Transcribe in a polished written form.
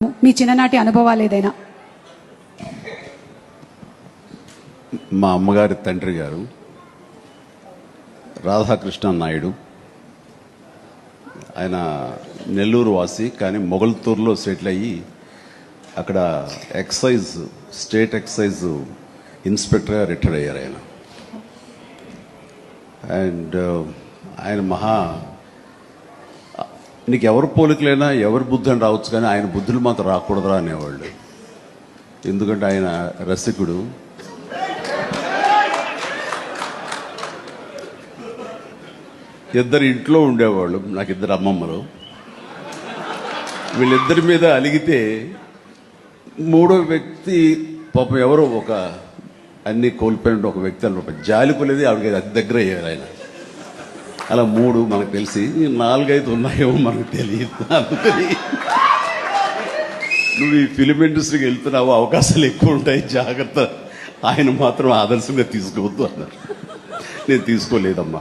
మీ చిన్ననాటి అనుభవాలు ఏదైనా? మా అమ్మగారి తండ్రి గారు రాధాకృష్ణ నాయుడు, ఆయన నెల్లూరు వాసి, కానీ మొగల్తూరులో సెటిల్ అయ్యి అక్కడ స్టేట్ ఎక్సైజ్ ఇన్స్పెక్టర్గా రిటైర్ అయ్యారు ఆయన. అండ్ ఆయన నీకు ఎవరి పోలికలైనా ఎవరి బుద్ధి అని రావచ్చు, కానీ ఆయన బుద్ధులు మాత్రం రాకూడదురా అనేవాళ్ళు. ఎందుకంటే ఆయన రసికుడు. ఇద్దరు ఇంట్లో ఉండేవాళ్ళు, నాకు ఇద్దరు అమ్మమ్మలు. వీళ్ళిద్దరి మీద అలిగితే మూడో వ్యక్తి పాపం ఎవరో అన్ని కోల్పోయిన ఒక వ్యక్తి అన్నమాట జాలిపోలేదు, ఆవిడకి అతి దగ్గర అయ్యారు ఆయన. అలా మూడు మనకు తెలిసి 4-5 ఉన్నాయేమో మనకు తెలియదు. అందుకని నువ్వు ఈ ఫిలిం ఇండస్ట్రీకి వెళ్తున్నావు, అవకాశాలు ఎక్కువ ఉంటాయి, జాగ్రత్త. ఆయన మాత్రం ఆదర్శంగా తీసుకోవద్దు అన్నారు. నేను తీసుకోలేదమ్మా.